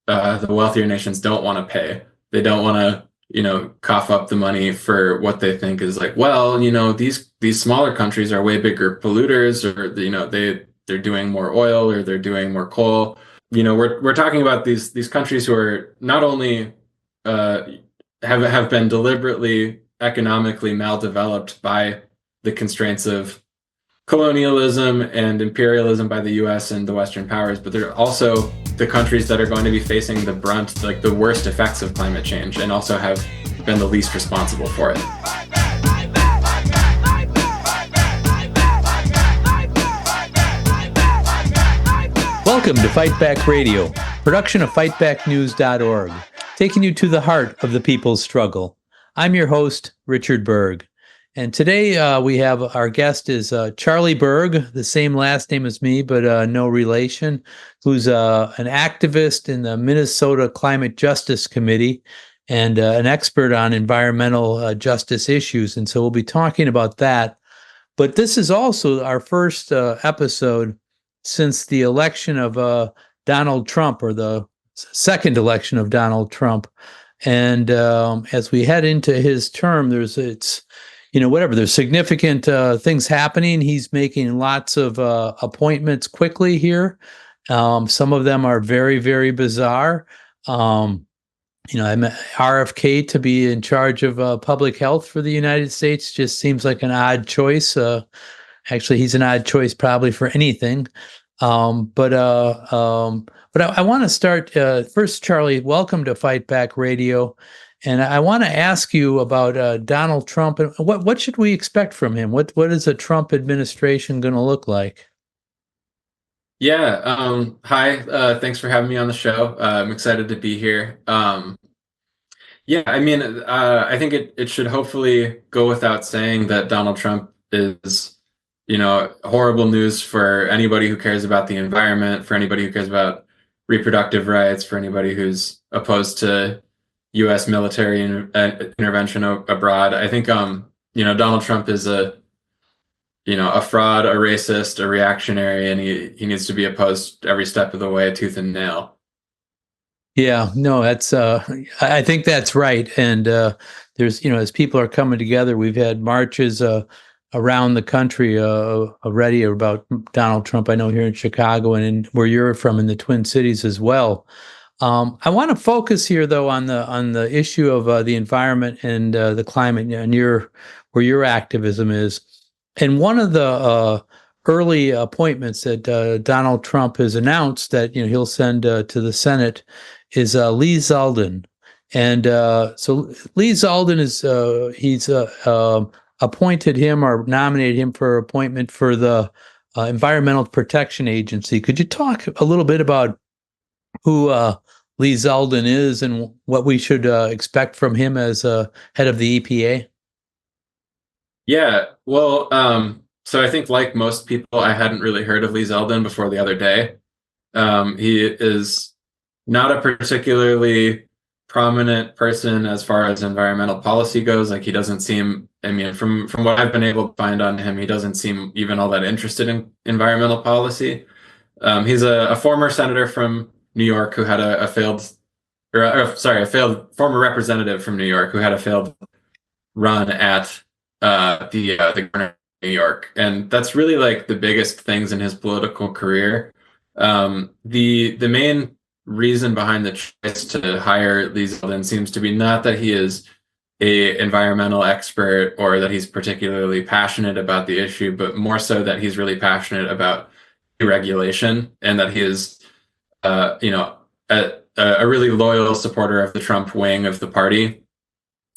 the wealthier nations don't want to pay. They don't want to, cough up the money for what they think is like, well, these smaller countries are way bigger polluters, or they're doing more oil, or they're doing more coal. We're talking about these countries who are not only uh, have been deliberately economically maldeveloped by the constraints of colonialism and imperialism by the US and the Western powers, but they're also the countries that are going to be facing the brunt, like the worst effects of climate change, and also have been the least responsible for it. Welcome to Fight Back Radio, production of fightbacknews.org, taking you to the heart of the people's struggle. I'm your host, Richard Berg. And today we have our guest is Charlie Berg, the same last name as me, but no relation, who's an activist in the Minnesota Climate Justice Committee and an expert on environmental justice issues. And so we'll be talking about that. But this is also our first episode since the election of Donald Trump, or the second election of Donald Trump. And as we head into his term, there's significant things happening. He's making lots of appointments quickly here. Some of them are very, very bizarre. I'm RFK to be in charge of public health for the United States just seems like an odd choice. Actually, he's an odd choice probably for anything. But I want to start first, Charlie. Welcome to Fight Back Radio. And I want to ask you about Donald Trump. And what should we expect from him? What is a Trump administration going to look like? Yeah. Hi. Thanks for having me on the show. I'm excited to be here. I think it should hopefully go without saying that Donald Trump is, horrible news for anybody who cares about the environment, for anybody who cares about reproductive rights, for anybody who's opposed to U.S. military intervention abroad. I think, Donald Trump is a fraud, a racist, a reactionary, and he needs to be opposed every step of the way, tooth and nail. Yeah, no, I think that's right. And there's, as people are coming together, we've had marches around the country already about Donald Trump. I know here in Chicago and where you're from in the Twin Cities as well. I want to focus here, though, on the issue of the environment and the climate, and where your activism is. And one of the early appointments that Donald Trump has announced that he'll send to the Senate is Lee Zeldin. And so Lee Zeldin is he's appointed him or nominated him for appointment for the Environmental Protection Agency. Could you talk a little bit about who Lee Zeldin is and what we should expect from him as head of the EPA? Yeah, well, so I think like most people, I hadn't really heard of Lee Zeldin before the other day. He is not a particularly prominent person as far as environmental policy goes. Like, he doesn't seem, from what I've been able to find on him, he doesn't seem even all that interested in environmental policy. He's a former senator from New York who had a failed former representative from New York who had a failed run at the governor of New York, and that's really like the biggest things in his political career. The main reason behind the choice to hire Lee Zeldin seems to be not that he is a environmental expert or that he's particularly passionate about the issue, but more so that he's really passionate about deregulation, and that he is a really loyal supporter of the Trump wing of the party.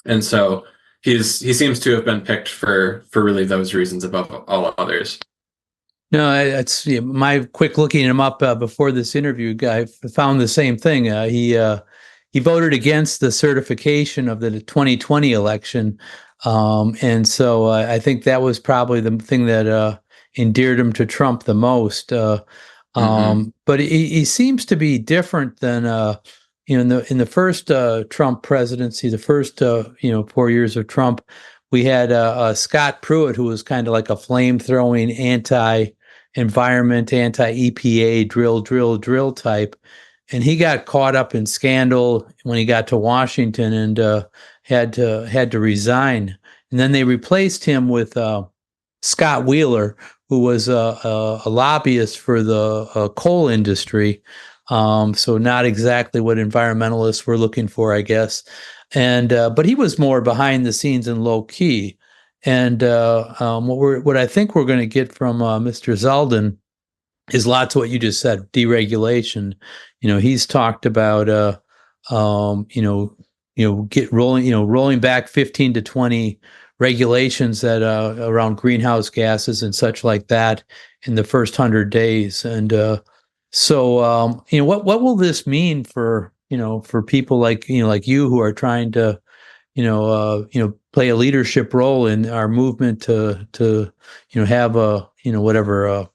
And so he seems to have been picked for really those reasons above all others. No, it's my quick looking him up before this interview. I found the same thing. He voted against the certification of the 2020 election, and so I think that was probably the thing that endeared him to Trump the most. But he seems to be different than in the first Trump presidency, the first 4 years of Trump. We had Scott Pruitt, who was kind of like a flame-throwing anti-environment, anti-EPA drill type. and he got caught up in scandal when he got to Washington and had to resign. And then they replaced him with Scott Wheeler, who was a lobbyist for the coal industry. So not exactly what environmentalists were looking for, I guess. And but he was more behind the scenes and low key. And what I think we're going to get from Mr. Zeldin is lots of what you just said, deregulation. He's talked about get rolling, rolling back 15 to 20 regulations that around greenhouse gases and such like that in the first 100 days. And what will this mean for for people like like you who are trying to play a leadership role in our movement to have a whatever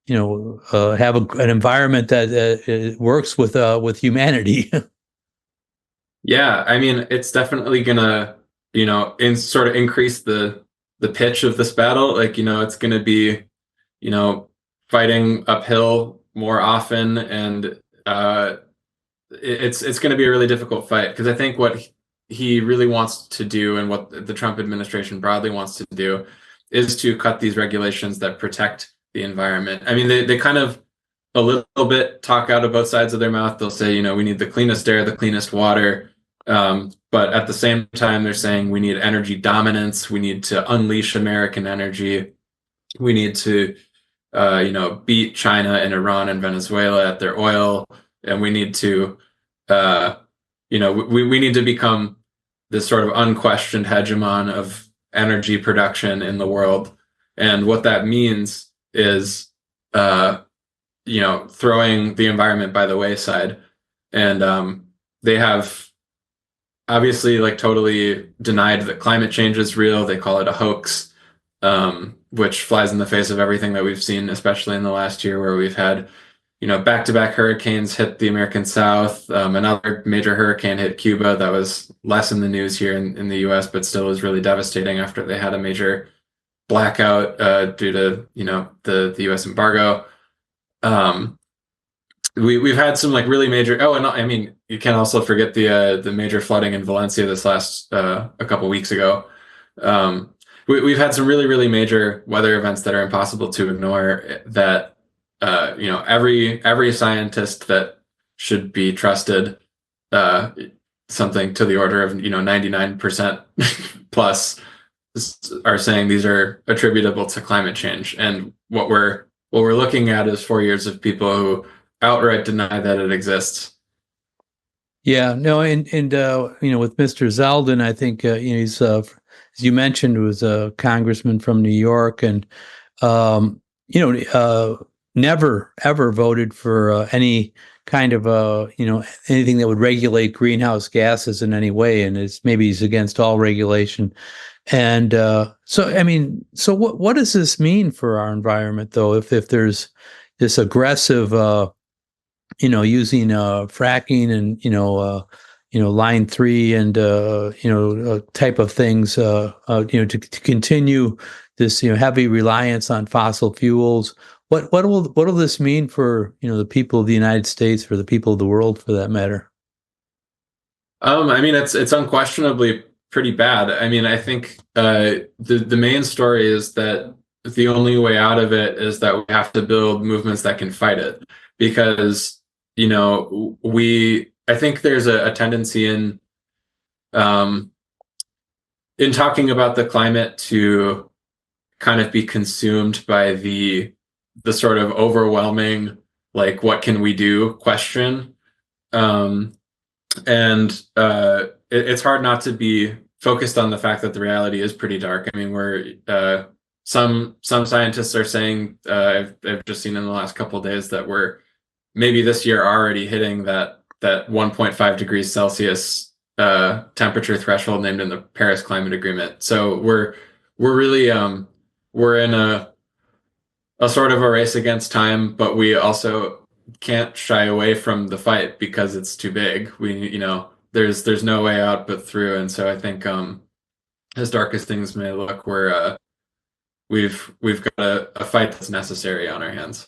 have an environment that works with humanity. Yeah, I mean, it's definitely gonna, sort of increase the pitch of this battle. Like, it's gonna be, you know, fighting uphill more often, and it's going to be a really difficult fight because I think what he really wants to do and what the Trump administration broadly wants to do is to cut these regulations that protect the environment. I mean, they kind of a little bit talk out of both sides of their mouth. They'll say, we need the cleanest air, the cleanest water. But at the same time, they're saying we need energy dominance. We need to unleash American energy. We need to, beat China and Iran and Venezuela at their oil. And we need to, we need to become this sort of unquestioned hegemon of energy production in the world. And what that means is, throwing the environment by the wayside. And they have obviously like totally denied that climate change is real. They call it a hoax, which flies in the face of everything that we've seen, especially in the last year where we've had, back-to-back hurricanes hit the American South. Another major hurricane hit Cuba that was less in the news here in the US, but still was really devastating after they had a major blackout due to, the US embargo. We've had some like really major. Oh, and I mean, you can't also forget the major flooding in Valencia this last a couple weeks ago. We've had some really major weather events that are impossible to ignore. That every scientist that should be trusted, something to the order of 99% plus, are saying these are attributable to climate change. And what we're looking at is 4 years of people who outright deny that it exists. Yeah, no, and with Mr. Zeldin, I think he's as you mentioned was a congressman from New York, and never ever voted for any kind of anything that would regulate greenhouse gases in any way, and he's against all regulation. And so what does this mean for our environment, though? If there's this aggressive using fracking and Line 3 and type of things to continue this heavy reliance on fossil fuels. What will this mean for the people of the United States, for the people of the world, for that matter? I mean, it's unquestionably pretty bad. I mean, I think the main story is that the only way out of it is that we have to build movements that can fight it, because I think there's a tendency in talking about the climate to kind of be consumed by the sort of overwhelming, like, what can we do question. It's hard not to be focused on the fact that the reality is pretty dark. I mean, some scientists are saying, I've just seen in the last couple of days, that we're maybe this year already hitting that 1.5 degrees Celsius temperature threshold named in the Paris Climate Agreement. So we're really we're in a sort of a race against time, but we also can't shy away from the fight because it's too big. There's no way out but through. And so I think as dark as things may look, we've got a fight that's necessary on our hands.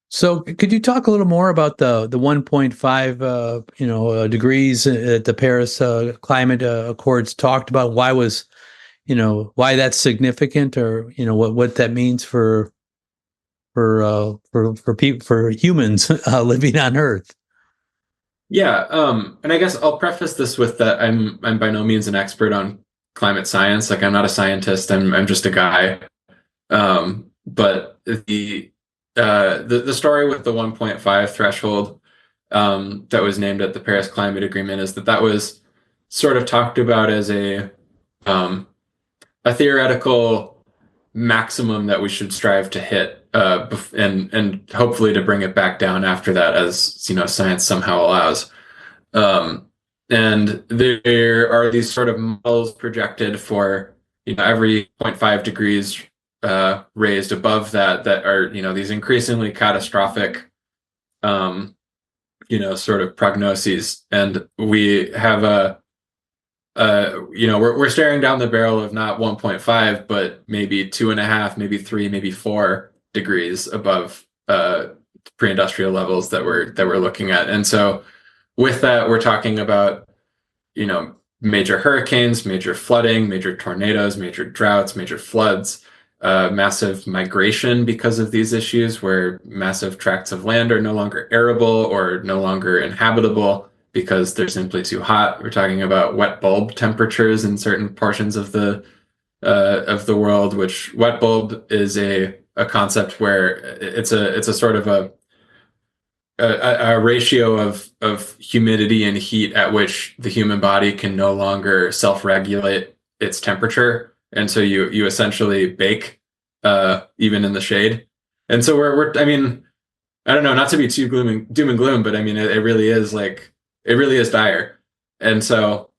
So could you talk a little more about the 1.5 degrees that the Paris climate accords talked about? Why that's significant, or what that means for people, for humans living on Earth? Yeah, and I guess I'll preface this with that I'm by no means an expert on climate science. Like I'm not a scientist. I'm just a guy. But the story with the 1.5 threshold that was named at the Paris Climate Agreement is that was sort of talked about as um, a theoretical maximum that we should strive to hit, and hopefully to bring it back down after that, as science somehow allows. Um, and there are these sort of models projected for every zero point 0.5 degrees raised above that are these increasingly catastrophic sort of prognoses, and we have we're staring down the barrel of not 1.5 but maybe 2.5, maybe 3, maybe 4 degrees above pre-industrial levels that we're looking at. And so with that, we're talking about major hurricanes, major flooding, major tornadoes, major droughts, major floods, massive migration because of these issues, where massive tracts of land are no longer arable or no longer inhabitable because they're simply too hot. We're talking about wet bulb temperatures in certain portions of the world, which wet bulb is a concept where it's a sort of a ratio of humidity and heat at which the human body can no longer self-regulate its temperature, and so you essentially bake even in the shade. And so we're I mean, I don't know, not to be too doom and gloom, but I mean it really is like it really is dire. And so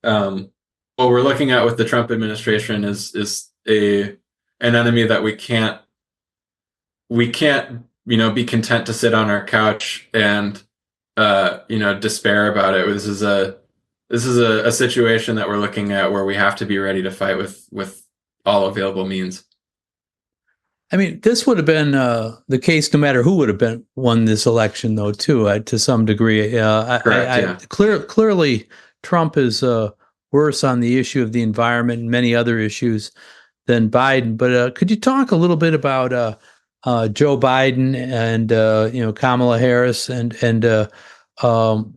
what we're looking at with the Trump administration is a an enemy that we can't be content to sit on our couch and despair about it. This is a situation that we're looking at where we have to be ready to fight with all available means. I mean, this would have been the case no matter who would have been won this election, though, too, to some degree. Correct, yeah. Clearly, Trump is worse on the issue of the environment and many other issues than Biden. But could you talk a little bit about Joe Biden and Kamala Harris, and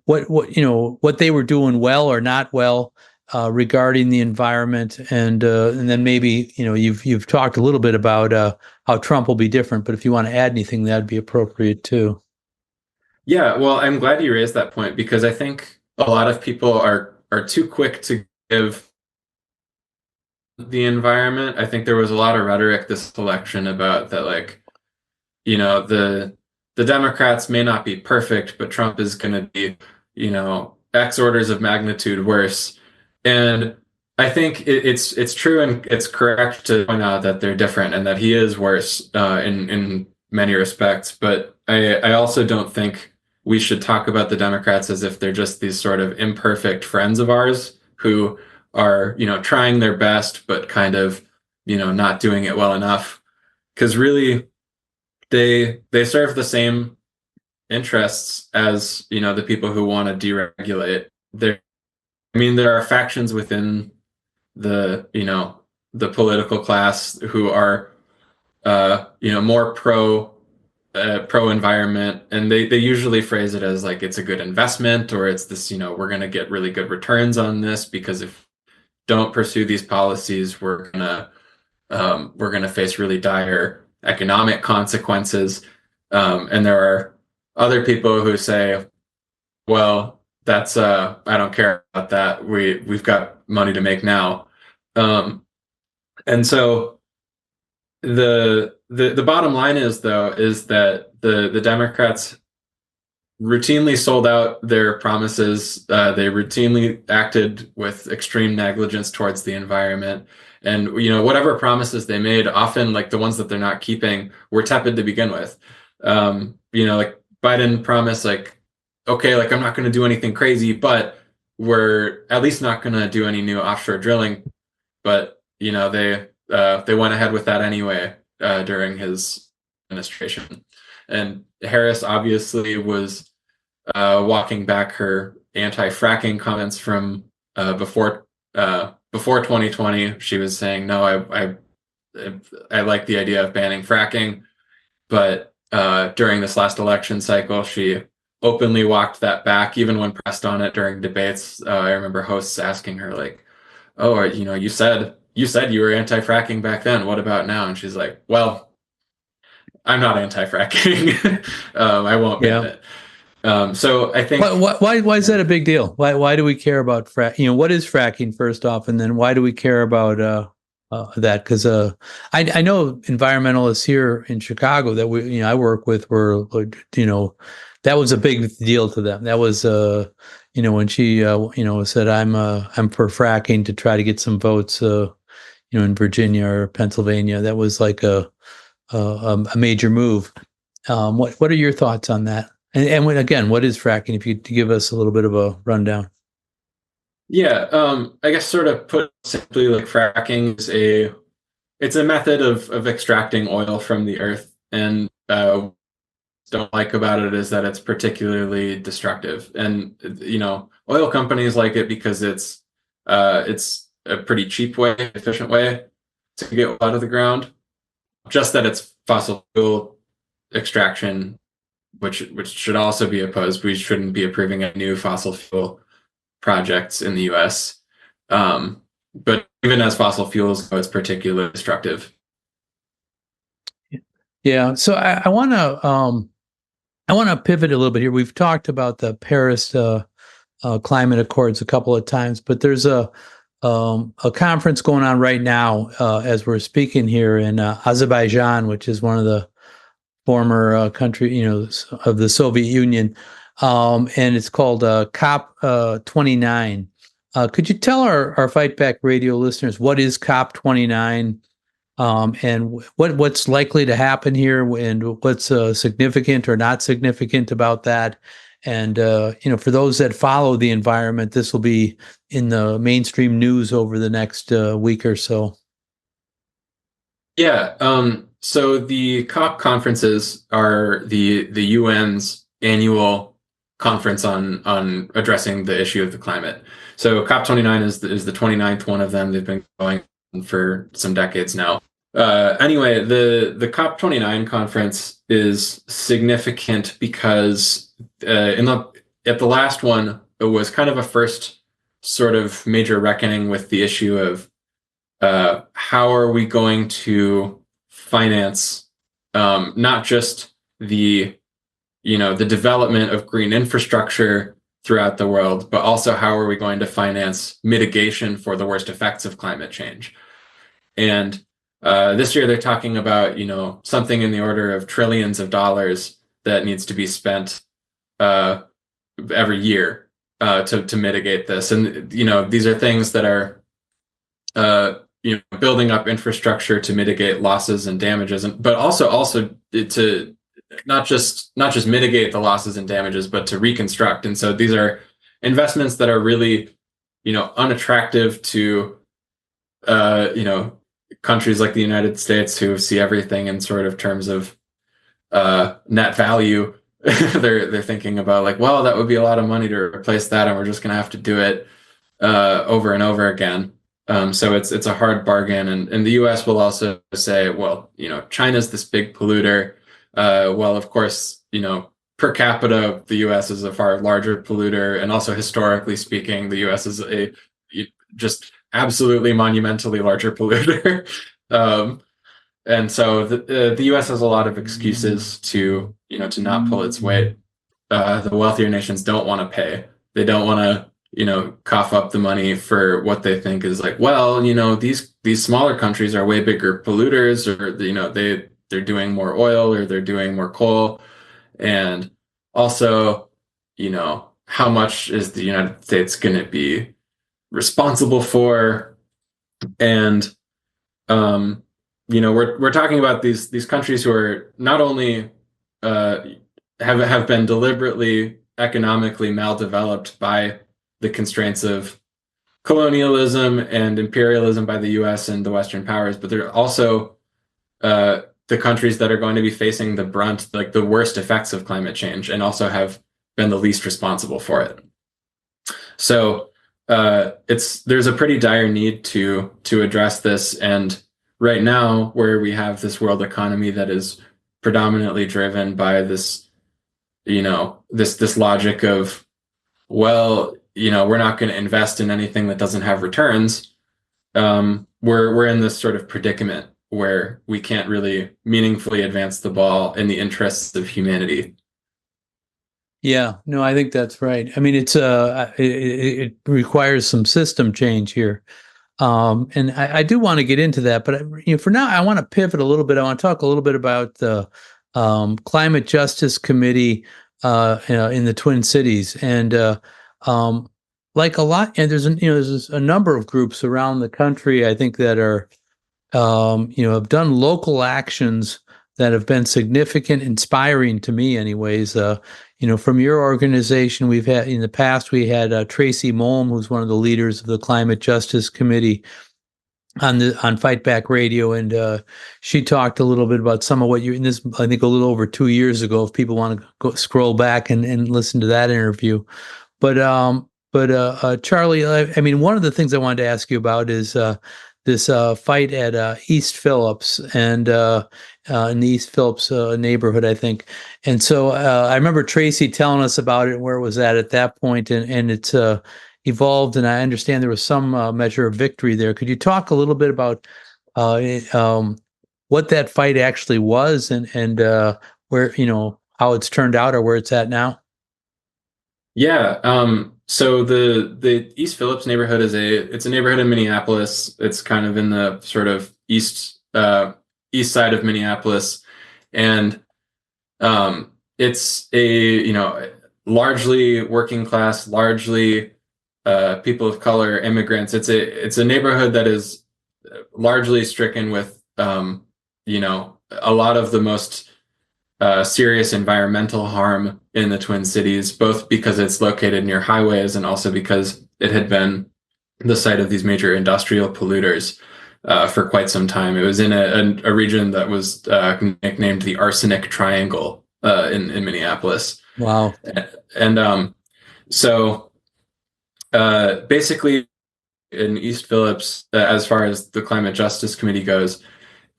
what they were doing well or not well regarding the environment, and then maybe you've talked a little bit about how Trump will be different, but if you want to add anything, that'd be appropriate too. Yeah, well, I'm glad you raised that point because I think a lot of people are too quick to give the environment. I think there was a lot of rhetoric this election about that, like, the Democrats may not be perfect, but Trump is going to be, X orders of magnitude worse. And I think it's true and it's correct to point out that they're different and that he is worse in many respects. But I also don't think we should talk about the Democrats as if they're just these sort of imperfect friends of ours who are, trying their best, but kind of, not doing it well enough. Because really, they serve the same interests as the people who want to deregulate. There are factions within the political class who are more pro environment, and they usually phrase it as like it's a good investment, or it's this we're going to get really good returns on this because if don't pursue these policies, we're gonna face really dire economic consequences. And there are other people who say, well, that's I don't care about that. We've got money to make now. And so the bottom line is that the Democrats routinely sold out their promises. They routinely acted with extreme negligence towards the environment. And whatever promises they made, often like the ones that they're not keeping, were tepid to begin with. Like Biden promised, like, okay, like I'm not going to do anything crazy, but we're at least not going to do any new offshore drilling. But they went ahead with that anyway during his administration. And Harris obviously was walking back her anti-fracking comments from before 2020. She was saying, no, I like the idea of banning fracking, but during this last election cycle, she openly walked that back, even when pressed on it during debates. I remember hosts asking her like, "Oh, you said you were anti-fracking back then. What about now?" And she's like, "Well, I'm not anti-fracking. I won't ban Yeah. it." So I think, Why is that a big deal? Why do we care about frack? What is fracking first off, and then why do we care about that? Because I know environmentalists here in Chicago that I work with were that was a big deal to them. That was when she said I'm for fracking to try to get some votes in Virginia or Pennsylvania. That was like a major move. What are your thoughts on that? And again, what is fracking? If you could give us a little bit of a rundown. yeah, I guess sort of put simply, like fracking is it's a method of extracting oil from the earth, and don't like about it is that it's particularly destructive. And oil companies like it because it's a pretty cheap way, efficient way to get oil out of the ground. Just that it's fossil fuel extraction, which should also be opposed. We shouldn't be approving any new fossil fuel projects in the U.S. But even as fossil fuels go, it's particularly destructive. Yeah. So I want to pivot a little bit here. We've talked about the Paris climate accords a couple of times, but there's a conference going on right now as we're speaking here in Azerbaijan, which is one of the former country, of the Soviet Union, and it's called COP 29. Could you tell our Fight Back Radio listeners what is COP 29, and what's likely to happen here, and what's significant or not significant about that? And for those that follow the environment, this will be in the mainstream news over the next week or so. Yeah. So the COP conferences are the UN's annual conference on addressing the issue of the climate. So COP 29 is the 29th one of them. They've been going on for some decades now. Anyway, the COP 29 conference is significant because at the last one, it was kind of a first sort of major reckoning with the issue of how are we going to finance not just the the development of green infrastructure throughout the world, but also how are we going to finance mitigation for the worst effects of climate change. And this year they're talking about something in the order of trillions of dollars that needs to be spent every year to mitigate this. And these are things that are building up infrastructure to mitigate losses and damages, but also to not just mitigate the losses and damages, but to reconstruct. And so these are investments that are really unattractive to countries like the United States, who see everything in sort of terms of net value. They're thinking about like, well, that would be a lot of money to replace that, and we're just going to have to do it over and over again. So it's a hard bargain, and the U.S. will also say, well, China's this big polluter. Well, of course, per capita, the U.S. is a far larger polluter, and also historically speaking, the U.S. is a just absolutely monumentally larger polluter. And so the U.S. has a lot of excuses to not pull its weight. The wealthier nations don't want to pay. They don't want to cough up the money for what they think is like, well, these smaller countries are way bigger polluters, or they're doing more oil, or they're doing more coal. And also, how much is the United States going to be responsible for? And we're talking about these countries who are not only have been deliberately economically maldeveloped by the constraints of colonialism and imperialism by the U.S. and the Western powers, but they're also the countries that are going to be facing the brunt, like the worst effects of climate change, and also have been the least responsible for it. So there's a pretty dire need to address this. And right now, where we have this world economy that is predominantly driven by this, this logic of, well, we're not going to invest in anything that doesn't have returns. We're in this sort of predicament where we can't really meaningfully advance the ball in the interests of humanity. Yeah, no, I think that's right. I mean, it requires some system change here. And I do want to get into that, but for now, I want to pivot a little bit. I want to talk a little bit about the Climate Justice Committee in the Twin Cities, and like a lot. And there's a number of groups around the country, I think, that are have done local actions that have been significant, inspiring to me, anyways. From your organization, we've had in the past, we had Tracy Mulm, who's one of the leaders of the Climate Justice Committee on Fight Back Radio, and she talked a little bit about some of what in this, I think, a little over 2 years ago. If people want to go scroll back and listen to that interview, but Charlie, I mean, one of the things I wanted to ask you about is this fight at East Phillips and in the East Phillips neighborhood, I think. And so I remember Tracy telling us about it and where it was at that point, and it's evolved, and I understand there was some measure of victory there. Could you talk a little bit about what that fight actually was, and where, how it's turned out or where it's at now? Yeah. So the East Phillips neighborhood it's a neighborhood in Minneapolis. It's kind of in the sort of east side of Minneapolis, and it's a largely working class, largely people of color, immigrants. It's a neighborhood that is largely stricken with a lot of the most serious environmental harm in the Twin Cities, both because it's located near highways and also because it had been the site of these major industrial polluters for quite some time. It was in a region that was nicknamed the Arsenic Triangle in Minneapolis. Wow. And so basically in East Phillips, as far as the Climate Justice Committee goes,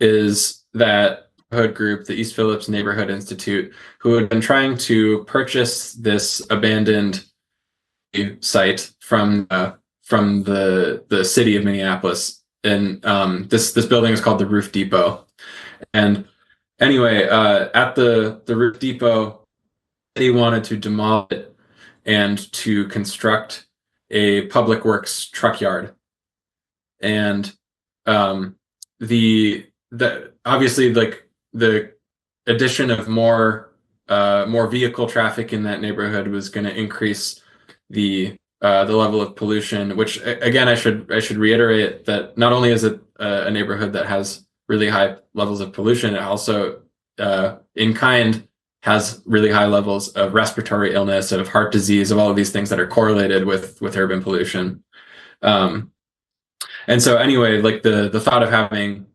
is that group, the East Phillips Neighborhood Institute, who had been trying to purchase this abandoned site from the city of Minneapolis. And this building is called the Roof Depot. And anyway, at the Roof Depot, they wanted to demolish it and to construct a public works truck yard. And the obviously, like, the addition of more vehicle traffic in that neighborhood was going to increase the level of pollution. Which, again, I should reiterate that not only is it a neighborhood that has really high levels of pollution, it also in kind has really high levels of respiratory illness, of heart disease, of all of these things that are correlated with urban pollution. And so anyway, like the thought of having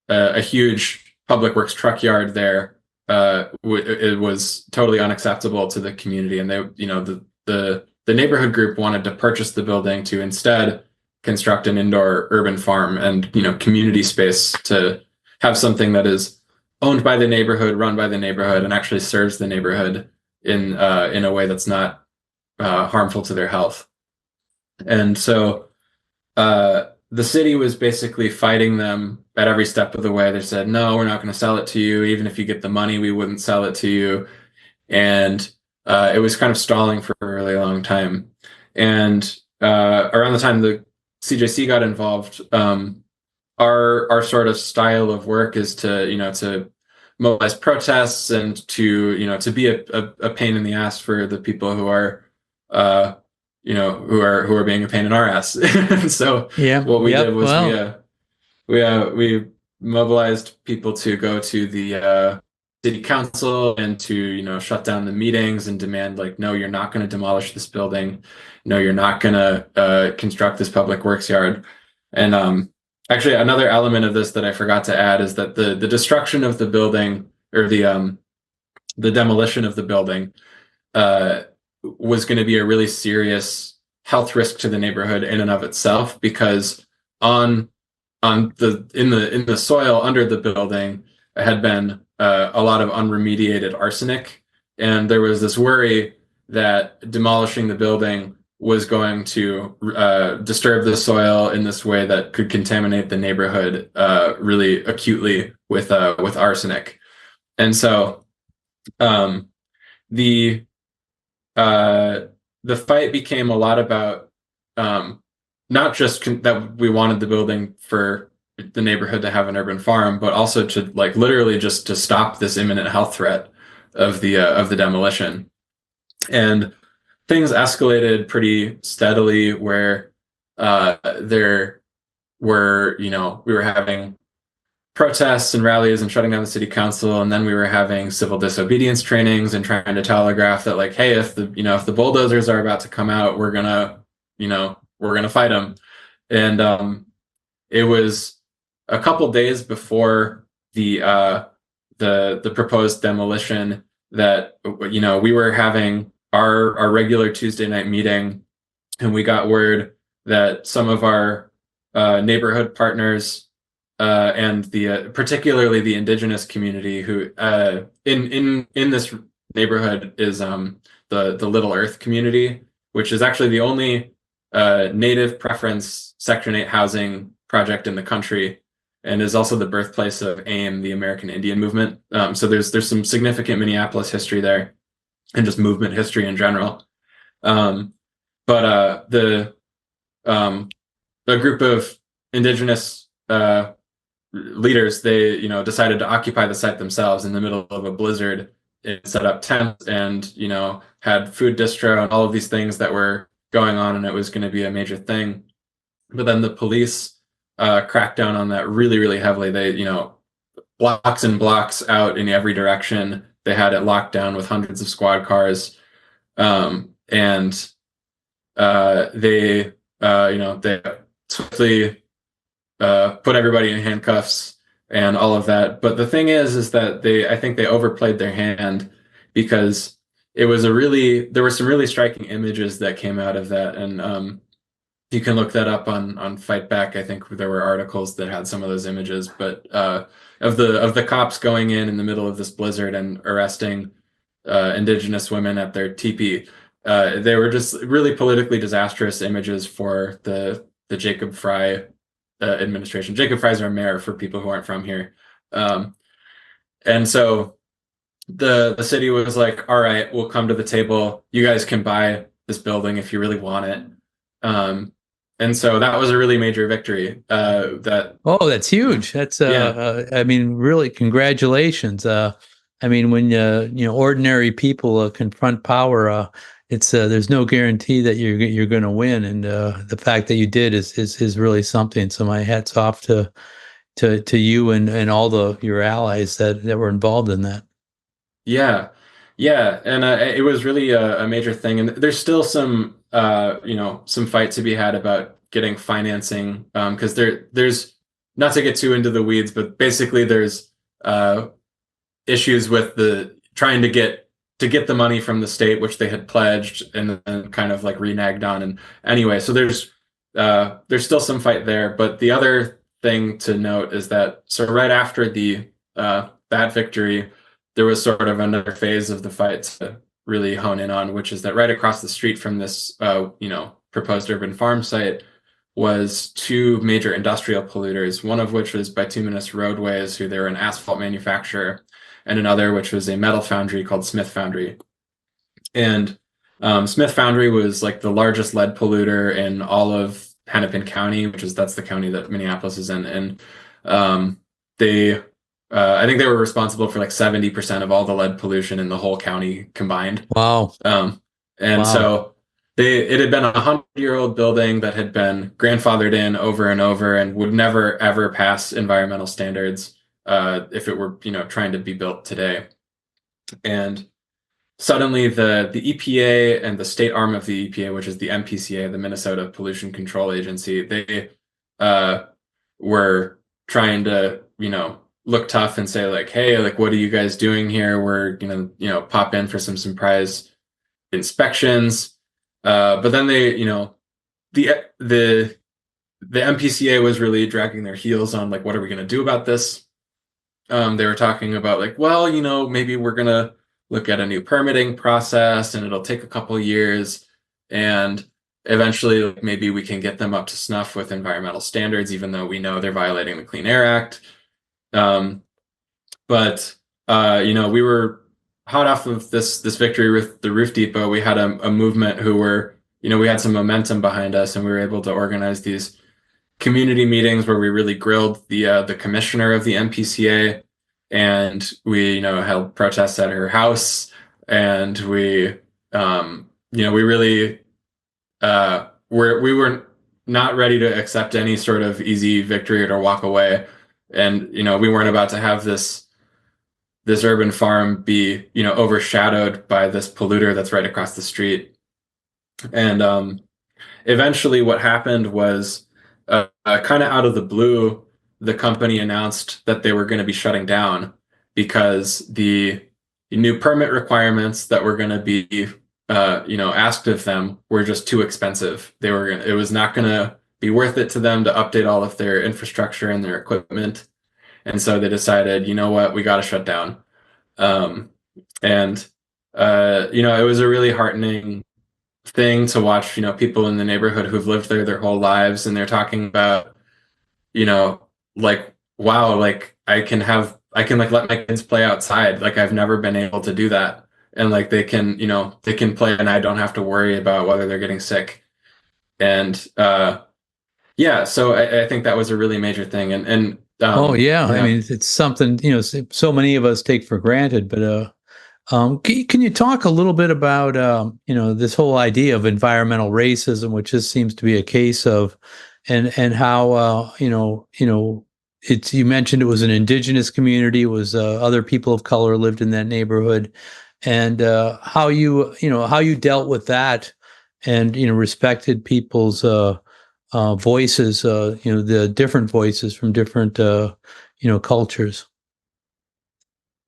a huge public works truck yard there, it was totally unacceptable to the community, and they, the neighborhood group wanted to purchase the building to instead construct an indoor urban farm and community space to have something that is owned by the neighborhood, run by the neighborhood, and actually serves the neighborhood in a way that's not harmful to their health. And so the city was basically fighting them at every step of the way. They said, no, we're not going to sell it to you. Even if you get the money, we wouldn't sell it to you. And it was kind of stalling for a really long time. And around the time the CJC got involved, our sort of style of work is to mobilize protests and to be a pain in the ass for the people who are who are being a pain in our ass. And so what we did was we mobilized people to go to the city council and to shut down the meetings and demand, like, no, you're not going to demolish this building, no, you're not going to construct this public works yard. And actually, another element of this that I forgot to add is that the destruction of the building, or the demolition of the building, uh, was going to be a really serious health risk to the neighborhood in and of itself, because on in the soil under the building had been a lot of unremediated arsenic, and there was this worry that demolishing the building was going to disturb the soil in this way that could contaminate the neighborhood really acutely with arsenic. And so um, the uh, the fight became a lot about um, not just that we wanted the building for the neighborhood to have an urban farm, but also to like literally just to stop this imminent health threat of the demolition. And things escalated pretty steadily, where there were, we were having protests and rallies and shutting down the city council, and then we were having civil disobedience trainings and trying to telegraph that, like, hey, if the bulldozers are about to come out, we're gonna fight them. And it was a couple days before the proposed demolition that we were having our regular Tuesday night meeting, and we got word that some of our neighborhood partners and the particularly the indigenous community, who in this neighborhood is the Little Earth community, which is actually the only native preference Section 8 housing project in the country, and is also the birthplace of AIM, the American Indian movement. So there's some significant Minneapolis history there, and just movement history in general. But a group of indigenous leaders, they decided to occupy the site themselves in the middle of a blizzard, and set up tents, and had food distro and all of these things that were going on, and it was going to be a major thing. But then the police cracked down on that really, really heavily. They blocks and blocks out in every direction. They had it locked down with hundreds of squad cars, and they swiftly put everybody in handcuffs and all of that. But the thing is that I think they overplayed their hand, because there were some really striking images that came out of that. And you can look that up on Fight Back. I think there were articles that had some of those images, but of the cops going in the middle of this blizzard and arresting indigenous women at their teepee. They were just really politically disastrous images for the Jacob Fry administration. Jacob Fry's our mayor, for people who aren't from here. And so the city was like, all right, we'll come to the table. You guys can buy this building if you really want it. And so that was a really major victory. That's huge. That's Yeah. I mean, really, congratulations. I mean, when ordinary people confront power, it's there's no guarantee that you're going to win, and the fact that you did is really something. So my hat's off to you and all your allies that were involved in that. Yeah, yeah, and it was really a major thing. And there's still some some fight to be had about getting financing, because there's, not to get too into the weeds, but basically there's issues with the trying to get the money from the state, which they had pledged and then kind of like reneged on. And anyway, so there's still some fight there. But the other thing to note is that, so right after that victory, there was sort of another phase of the fight to really hone in on, which is that right across the street from this proposed urban farm site was two major industrial polluters, one of which was Bituminous Roadways, who they were an asphalt manufacturer, and another which was a metal foundry called Smith Foundry. And Smith Foundry was like the largest lead polluter in all of Hennepin County, that's the county that Minneapolis is in. And I think they were responsible for like 70% of all the lead pollution in the whole county combined. Wow. So it had been a 100-year-old building that had been grandfathered in over and over and would never ever pass environmental standards if it were trying to be built today. And suddenly the EPA and the state arm of the EPA, which is the MPCA, the Minnesota Pollution Control Agency, they were trying to, look tough and say like, hey, like, what are you guys doing here? We're gonna, pop in for some surprise inspections. But then they, the the the MPCA was really dragging their heels on like, what are we gonna do about this? They were talking about like, well, maybe we're gonna look at a new permitting process, and it'll take a couple years, and eventually, like, maybe we can get them up to snuff with environmental standards, even though we know they're violating the Clean Air Act. Um, but we were hot off of this victory with the Roof Depot. We had a movement who were, we had some momentum behind us, and we were able to organize these community meetings where we really grilled the commissioner of the MPCA, and we, held protests at her house, and we really we were not ready to accept any sort of easy victory or to walk away, and we weren't about to have this urban farm be overshadowed by this polluter that's right across the street. And eventually what happened was, kind of out of the blue, the company announced that they were going to be shutting down because the new permit requirements that were going to be asked of them were just too expensive. It was not going to be worth it to them to update all of their infrastructure and their equipment. And so they decided, you know what, we got to shut down. And it was a really heartening thing to watch, people in the neighborhood who've lived there their whole lives, and they're talking about, like, wow, like I can like let my kids play outside. Like I've never been able to do that. And like they can play, and I don't have to worry about whether they're getting sick. And yeah, so I think that was a really major thing. And Oh yeah, I mean it's something so many of us take for granted. But can you talk a little bit about this whole idea of environmental racism, which just seems to be a case of, and how it's, you mentioned it was an indigenous community, it was other people of color lived in that neighborhood, and how you dealt with that, and respected people's voices, the different voices from different cultures.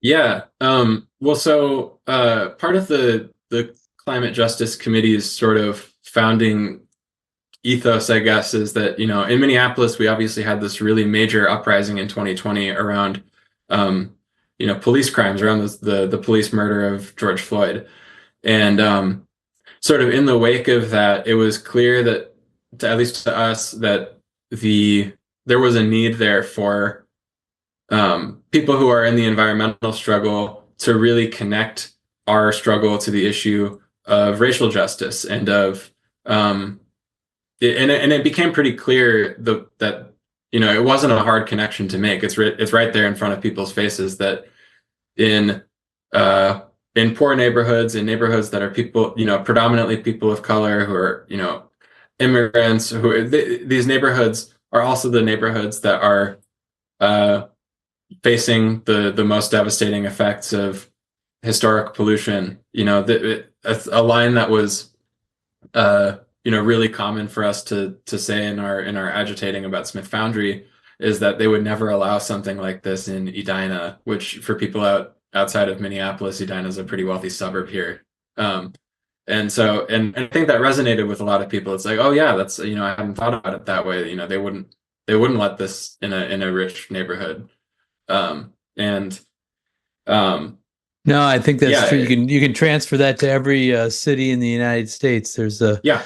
yeah, well, so part of the Climate Justice Committee's sort of founding ethos, I guess, is that in Minneapolis we obviously had this really major uprising in 2020 around police crimes, around the police murder of George Floyd. And sort of in the wake of that, it was clear that, at least to us, that there was a need there for people who are in the environmental struggle to really connect our struggle to the issue of racial justice, and of and it became pretty clear that it wasn't a hard connection to make. It's right there in front of people's faces that in poor neighborhoods, in neighborhoods that are predominantly people of color, who are immigrants, these neighborhoods are also the neighborhoods that are facing the most devastating effects of historic pollution. A line that was really common for us to say in our agitating about Smith Foundry is that they would never allow something like this in Edina, which, for people outside of Minneapolis, Edina is a pretty wealthy suburb here. And so, and I think that resonated with a lot of people. It's like, oh yeah, that's, I hadn't thought about it that way. They wouldn't let this in a rich neighborhood. And No, I think that's yeah, true. You can transfer that to every city in the United States. There's a yeah,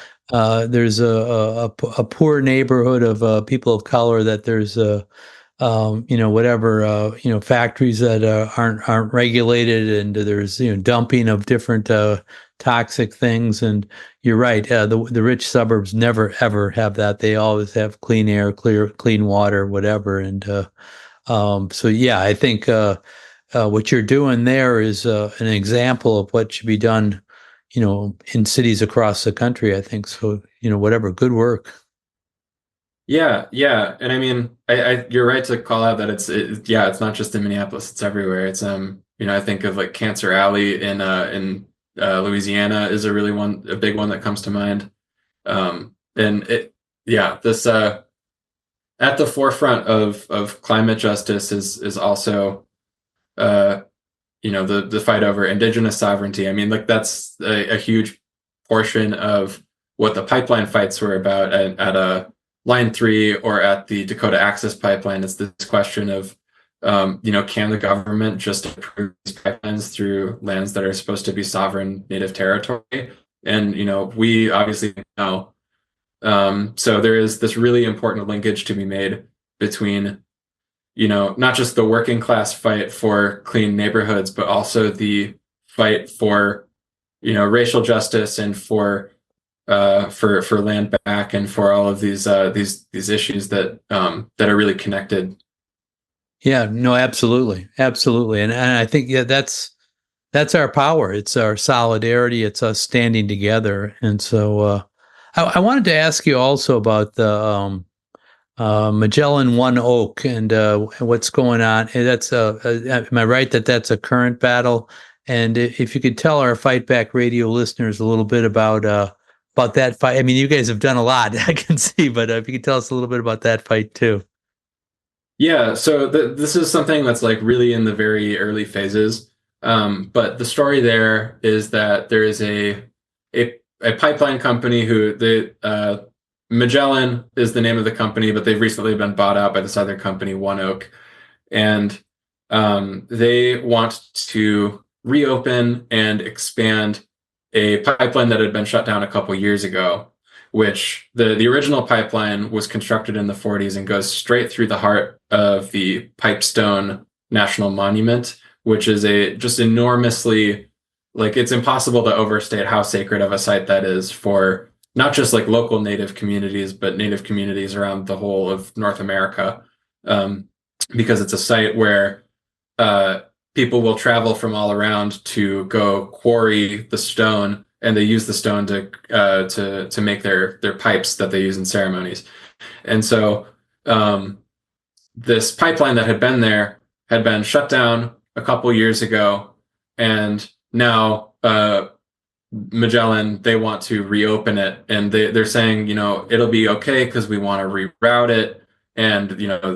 poor neighborhood of people of color that there's whatever factories that aren't regulated, and there's dumping of different toxic things. And you're right, the rich suburbs never ever have that. They always have clean air, clean water, whatever. And so yeah, I think what you're doing there is an example of what should be done, in cities across the country, I think. So, whatever, good work. yeah. And I mean, you're right to call out that it's not just in Minneapolis, it's everywhere. It's I think of like Cancer Alley in Louisiana is a big one that comes to mind. And this at the forefront of climate justice is also uh, the fight over indigenous sovereignty. I mean, like that's a huge portion of what the pipeline fights were about at a Line 3 or at the Dakota Access Pipeline. It's this question of can the government just approve these pipelines through lands that are supposed to be sovereign native territory? And we obviously know. So there is this really important linkage to be made between not just the working class fight for clean neighborhoods, but also the fight for, racial justice and for land back and for all of these issues that are really connected. Yeah, no, absolutely, absolutely, and I think that's our power. It's our solidarity. It's us standing together. And so I wanted to ask you also about the Magellan One Oak and what's going on. And that's am I right that that's a current battle? And if you could tell our Fight Back Radio listeners a little bit about that fight. I mean, you guys have done a lot, I can see, but if you could tell us a little bit about that fight too. Yeah, so this is something that's like really in the very early phases. But the story there is that there is a pipeline company who Magellan is the name of the company, but they've recently been bought out by this other company, One Oak, and they want to reopen and expand a pipeline that had been shut down a couple years ago, which the original pipeline was constructed in the 40s and goes straight through the heart of the Pipestone National Monument, which is a just enormously, like, it's impossible to overstate how sacred of a site that is for not just like local Native communities, but Native communities around the whole of North America, because it's a site where people will travel from all around to go quarry the stone, and they use the stone to make their pipes that they use in ceremonies. And so this pipeline that had been there had been shut down a couple years ago, and now Magellan, they want to reopen it, and they're saying, it'll be okay because we want to reroute it, and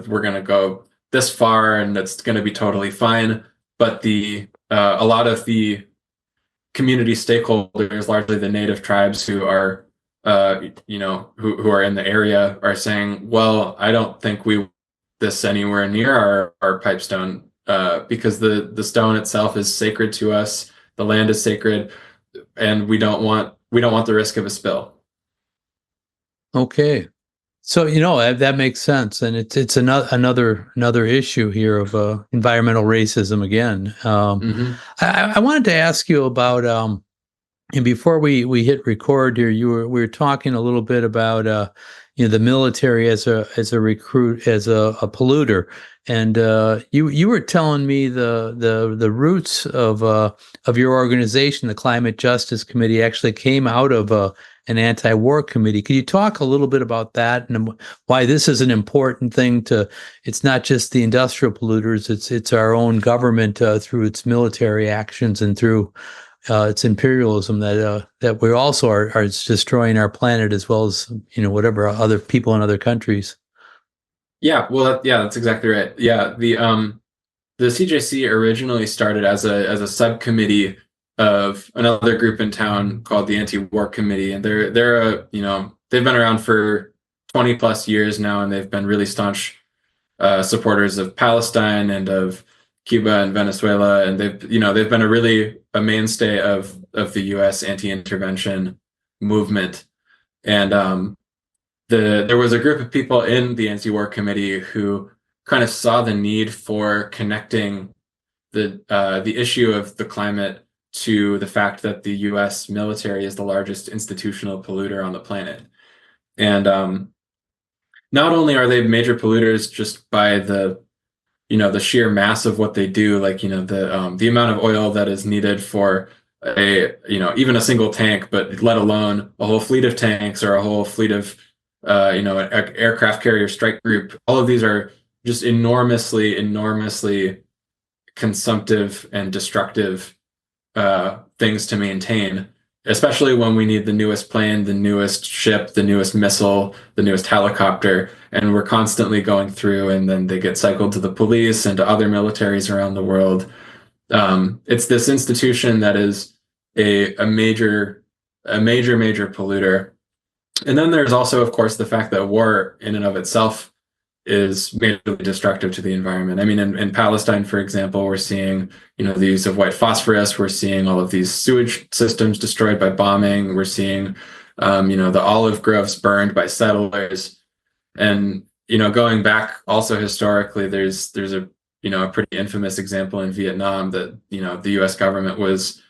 we're going to go this far, and it's going to be totally fine. But a lot of the community stakeholders, largely the native tribes who are, who are in the area, are saying, well, I don't think we want this anywhere near our pipestone, because the stone itself is sacred to us, the land is sacred, and we don't want the risk of a spill. Okay. So that makes sense, and it's another issue here of environmental racism again. I wanted to ask you about and before we hit record here, we were talking a little bit about the military as a recruit, as a polluter, and you were telling me the roots of your organization, the Climate Justice Committee, actually came out of an anti-war committee. Could you talk a little bit about that and why this is an important thing it's not just the industrial polluters, it's our own government through its military actions and through its imperialism that we also are destroying our planet, as well as, whatever other people in other countries. Yeah, well, that's exactly right. Yeah, the CJC originally started as a subcommittee of another group in town called the Anti-War Committee, and they've been around for 20 plus years now, and they've been really staunch supporters of Palestine and of Cuba and Venezuela, and they've been a mainstay of the U.S. anti-intervention movement. And there was a group of people in the Anti-War Committee who kind of saw the need for connecting the issue of the climate to the fact that the U.S. military is the largest institutional polluter on the planet. And not only are they major polluters just by the sheer mass of what they do, like the amount of oil that is needed for even a single tank, but let alone a whole fleet of tanks or a whole fleet of an aircraft carrier strike group. All of these are just enormously consumptive and destructive things to maintain. especially when we need the newest plane, the newest ship, the newest missile, the newest helicopter, and we're constantly going through, and then they get cycled to the police and to other militaries around the world. It's this institution that is a major polluter. And then there's also, of course, the fact that war in and of itself is majorly destructive to the environment. I mean, in Palestine, for example, we're seeing, the use of white phosphorus. We're seeing all of these sewage systems destroyed by bombing. We're seeing, the olive groves burned by settlers. And, going back also historically, there's a pretty infamous example in Vietnam that, the US government was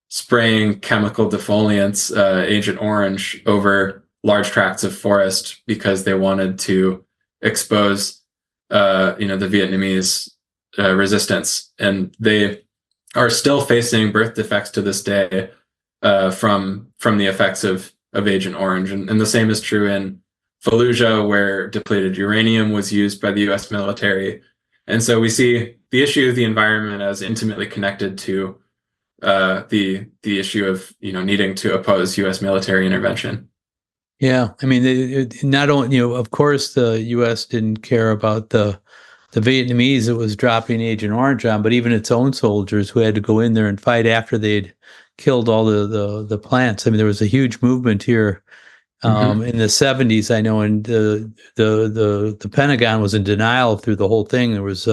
spraying chemical defoliants, Agent Orange, over large tracts of forest because they wanted to expose, the Vietnamese resistance, and they are still facing birth defects to this day from the effects of Agent Orange, and the same is true in Fallujah, where depleted uranium was used by the U.S. military, and so we see the issue of the environment as intimately connected to the issue of needing to oppose U.S. military intervention. Yeah, I mean, not only, of course, the U.S. didn't care about the Vietnamese it was dropping Agent Orange on, but even its own soldiers who had to go in there and fight after they'd killed all the plants. I mean, there was a huge movement here in the 70s. I know, and the Pentagon was in denial through the whole thing. There was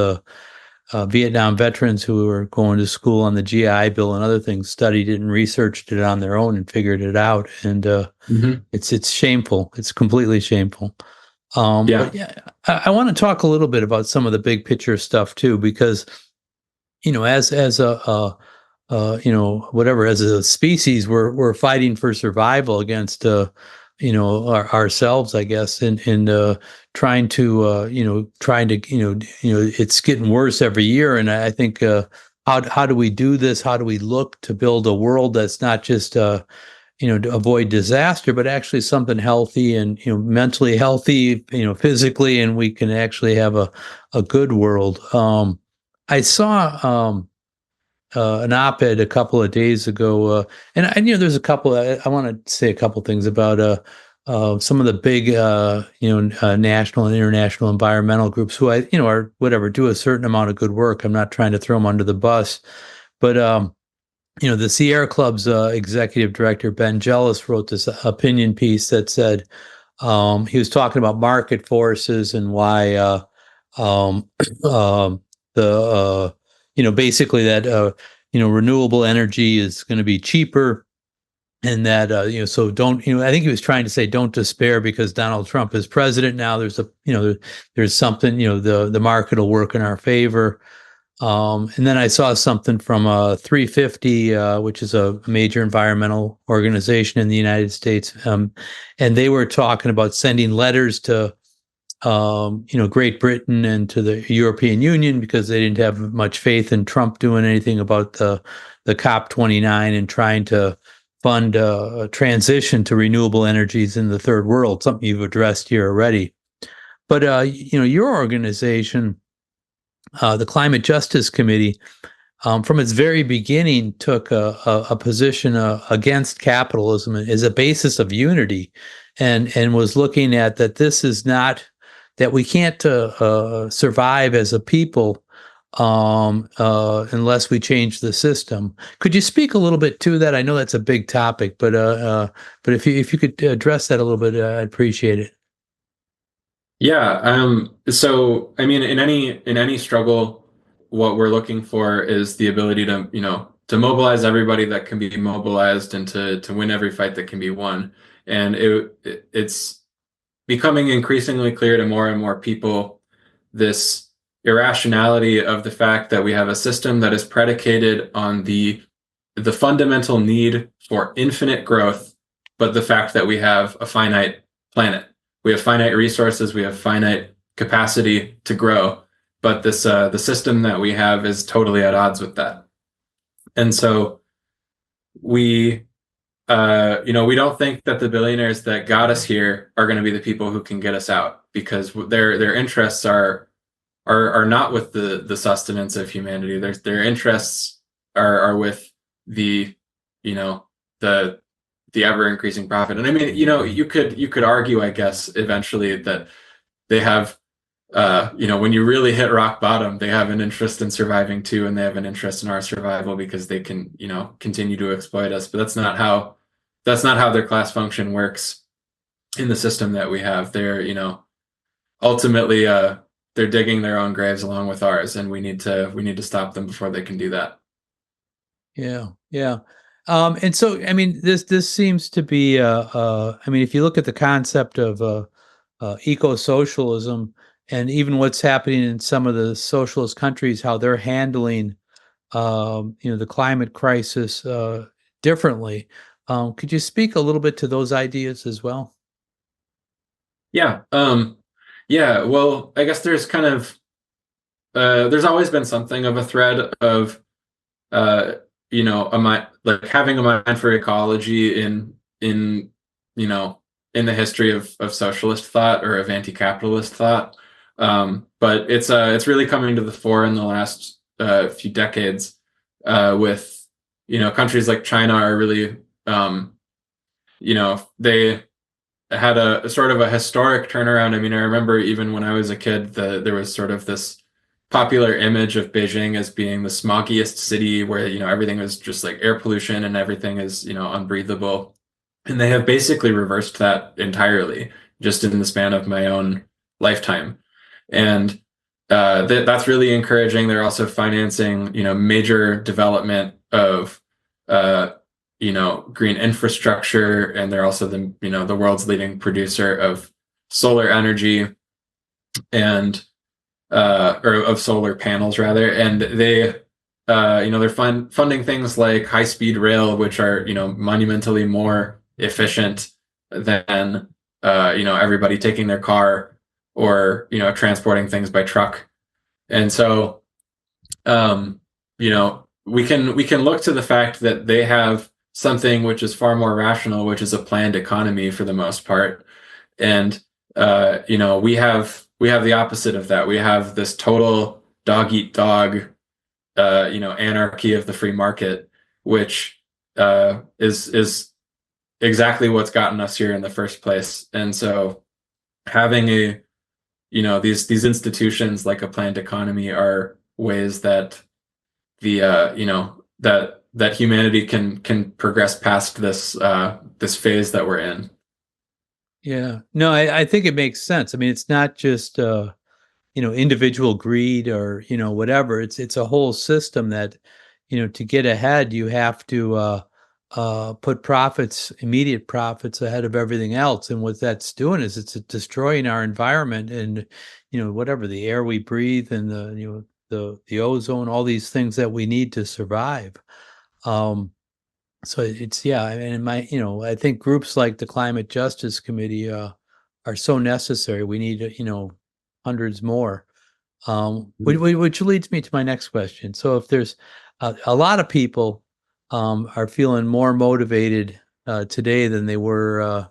Vietnam veterans who were going to school on the GI Bill and other things, studied it and researched it on their own and figured it out. And it's shameful. It's completely shameful. Yeah. But yeah, I want to talk a little bit about some of the big picture stuff too, because as a whatever, as a species, we're fighting for survival against ourselves, I guess, and trying to it's getting worse every year. And I think how do we do this? How do we look to build a world that's not just to avoid disaster, but actually something healthy and mentally healthy, physically, and we can actually have a good world. I saw an op-ed a couple of days ago, and there's a couple. I want to say a couple things about some of the big national and international environmental groups who are whatever, do a certain amount of good work. I'm not trying to throw them under the bus, but the Sierra Club's executive director, Ben Jealous, wrote this opinion piece that said he was talking about market forces and why basically that renewable energy is going to be cheaper, and that so don't I think he was trying to say don't despair because Donald Trump is president now. There's there's something the market will work in our favor. And then I saw something from 350, which is a major environmental organization in the United States, and they were talking about sending letters to Great Britain and to the European Union because they didn't have much faith in Trump doing anything about the COP29 and trying to fund a transition to renewable energies in the third world, something you've addressed here already. But your organization, the Climate Justice Committee, from its very beginning, took a position against capitalism as a basis of unity, and was looking at that this is not that we can't survive as a people unless we change the system. Could you speak a little bit to that? I know that's a big topic, but if you could address that a little bit, I'd appreciate it. Yeah. So, I mean, in any struggle, what we're looking for is the ability to mobilize everybody that can be mobilized and to win every fight that can be won. And it's becoming increasingly clear to more and more people this irrationality of the fact that we have a system that is predicated on the fundamental need for infinite growth, but the fact that we have a finite planet. We have finite resources, we have finite capacity to grow, but this the system that we have is totally at odds with that. And so we we don't think that the billionaires that got us here are going to be the people who can get us out, because their interests are not with the sustenance of humanity. Their interests are with the the the ever increasing profit. And I mean, you could argue, I guess, eventually that they have, when you really hit rock bottom, they have an interest in surviving too, and they have an interest in our survival because they can, continue to exploit us. But that's not how their class function works in the system that we have. They're, ultimately, they're digging their own graves along with ours, and we need to stop them before they can do that. Yeah, yeah. And so, I mean, this seems to be, I mean, if you look at the concept of eco-socialism, and even what's happening in some of the socialist countries, how they're handling, the climate crisis differently. Could you speak a little bit to those ideas as well? Yeah. Yeah. Well, I guess there's always been something of a thread of, a mind, like having a mind for ecology in you know in the history of socialist thought or of anti-capitalist thought. But it's really coming to the fore in the last few decades, with countries like China are really, they had a sort of a historic turnaround. I mean, I remember even when I was a kid, there was sort of this popular image of Beijing as being the smoggiest city where, everything was just like air pollution and everything is, unbreathable. And they have basically reversed that entirely just in the span of my own lifetime. And that's really encouraging. They're also financing, major development of, uh, green infrastructure, and they're also the world's leading producer of solar energy and or of solar panels rather, and they're funding things like high-speed rail, which are monumentally more efficient than everybody taking their car or transporting things by truck. And so, we can look to the fact that they have something which is far more rational, which is a planned economy for the most part. And we have the opposite of that. We have this total dog eat dog, anarchy of the free market, which is exactly what's gotten us here in the first place. And so having these institutions like a planned economy are ways that the that humanity can progress past this phase that we're in. Yeah. No, I think it makes sense. I mean, it's not just individual greed or whatever. It's a whole system that to get ahead, you have to put immediate profits ahead of everything else. And what that's doing is it's destroying our environment and whatever the air we breathe and the ozone, all these things that we need to survive. Um, so it's yeah, and I think groups like the Climate Justice Committee are so necessary. We need hundreds more. Which leads me to my next question. So if there's a lot of people are feeling more motivated today than they were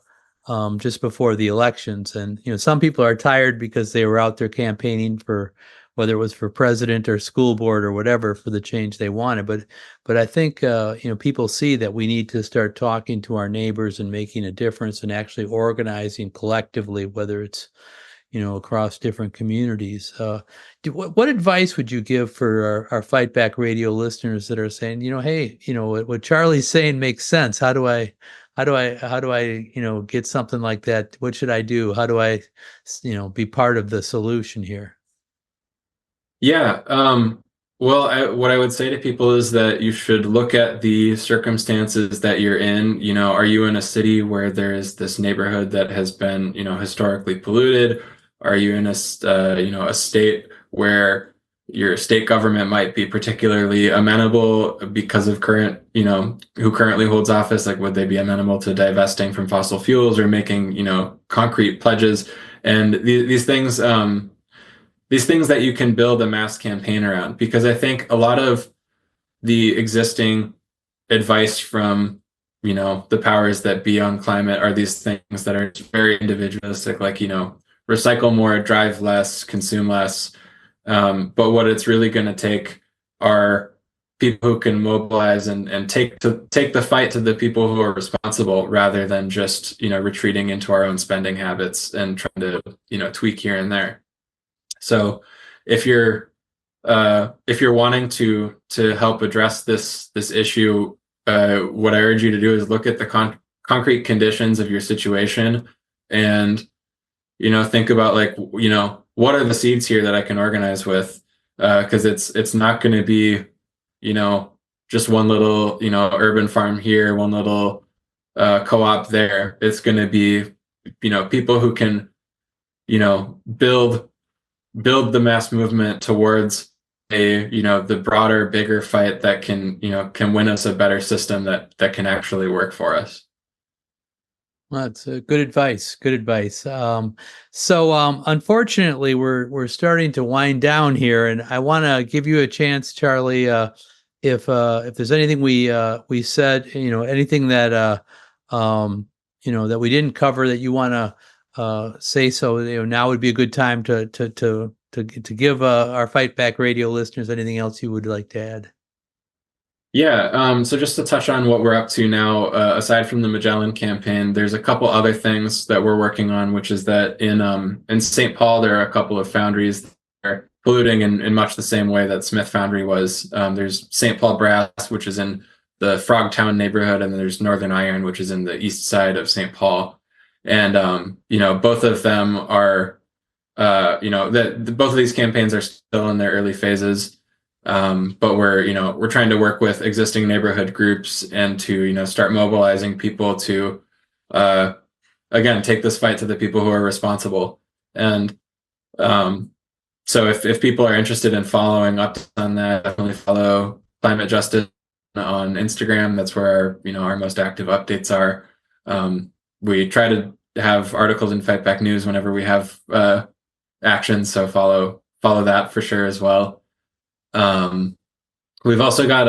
just before the elections, and some people are tired because they were out there campaigning for whether it was for president or school board or whatever for the change they wanted. But I think people see that we need to start talking to our neighbors and making a difference and actually organizing collectively, whether it's across different communities. What advice would you give for our Fight Back Radio listeners that are saying, hey, what Charlie's saying makes sense. How do I get something like that? What should I do? How do I, be part of the solution here? Yeah. Well, what I would say to people is that you should look at the circumstances that you're in. Are you in a city where there is this neighborhood that has been, historically polluted? Are you in a state where your state government might be particularly amenable because of who currently holds office? Like, would they be amenable to divesting from fossil fuels or making, concrete pledges? And these things that you can build a mass campaign around, because I think a lot of the existing advice from the powers that be on climate are these things that are very individualistic, like recycle more, drive less, consume less. But what it's really going to take are people who can mobilize and take the fight to the people who are responsible, rather than just, retreating into our own spending habits and trying to, tweak here and there. So if you're wanting to help address this issue, what I urge you to do is look at the concrete conditions of your situation, and think about, like, what are the seeds here that I can organize with, because it's not going to be, just one little, urban farm here, one little co-op there. It's going to be, people who can, build the mass movement towards the broader, bigger fight that can win us a better system that can actually work for us. Well, that's good advice. Good advice. So unfortunately, we're starting to wind down here, and I want to give you a chance, Charlie. If there's anything we said, anything that that we didn't cover that you want to say, so now would be a good time to give our Fight Back Radio listeners anything else you would like to add. Yeah, so just to touch on what we're up to now, aside from the Magellan campaign, there's a couple other things that we're working on, which is that in St. Paul, there are a couple of foundries that are polluting in much the same way that Smith Foundry was. There's St. Paul Brass, which is in the Frogtown neighborhood, and then there's Northern Iron, which is in the east side of St. Paul. And, both of them are, both of these campaigns are still in their early phases. But we're trying to work with existing neighborhood groups and to, start mobilizing people to, again, take this fight to the people who are responsible. And so if people are interested in following up on that, definitely follow Climate Justice on Instagram. That's where our most active updates are. We try to have articles in Fight Back News whenever we have action, so follow that for sure as well. We've also got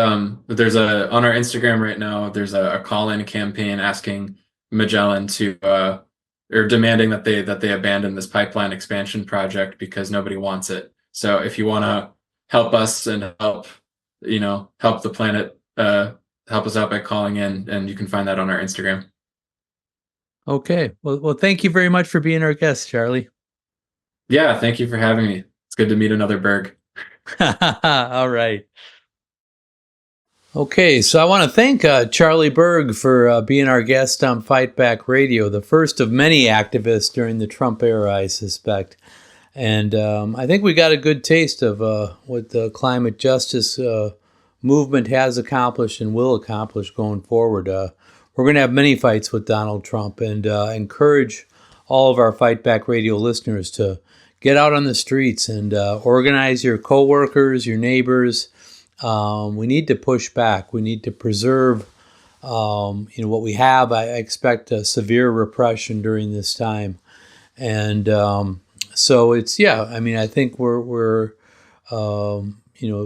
there's on our Instagram right now, there's a call-in campaign asking Magellan to or demanding that they abandon this pipeline expansion project because nobody wants it. So if you want to help us and help the planet, help us out by calling in, and you can find that on our Instagram. Okay. Well, thank you very much for being our guest, Charlie. Yeah, thank you for having me. It's good to meet another Berg. All right. Okay, so I want to thank Charlie Berg for being our guest on Fight Back Radio, the first of many activists during the Trump era, I suspect. And I think we got a good taste of what the climate justice movement has accomplished and will accomplish going forward. We're going to have many fights with Donald Trump, and encourage all of our Fight Back Radio listeners to get out on the streets and organize your coworkers, your neighbors. We need to push back. We need to preserve, what we have. I expect a severe repression during this time, and so it's I think we're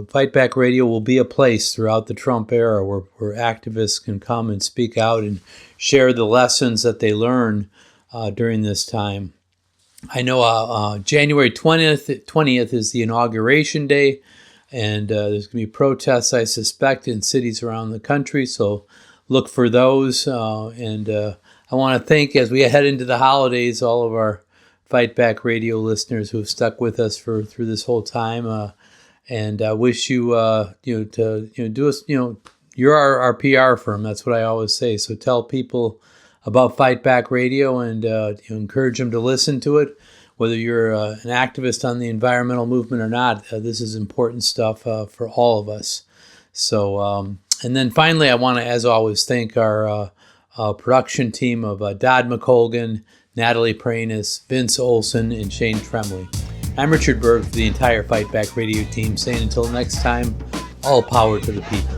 Fight Back Radio will be a place throughout the Trump era where activists can come and speak out and share the lessons that they learn during this time. I know January 20th is the inauguration day, and there's going to be protests, I suspect, in cities around the country, so look for those. And I want to thank, as we head into the holidays, all of our Fight Back Radio listeners who have stuck with us through this whole time. And I wish you, to do us, you're our PR firm. That's what I always say. So tell people about Fight Back Radio and encourage them to listen to it. Whether you're an activist on the environmental movement or not, this is important stuff for all of us. So, and then finally, I want to, as always, thank our production team of Dodd McColgan, Natalie Pranis, Vince Olson, and Shane Tremley. I'm Richard Berg for the entire Fight Back Radio team, saying until next time, all power to the people.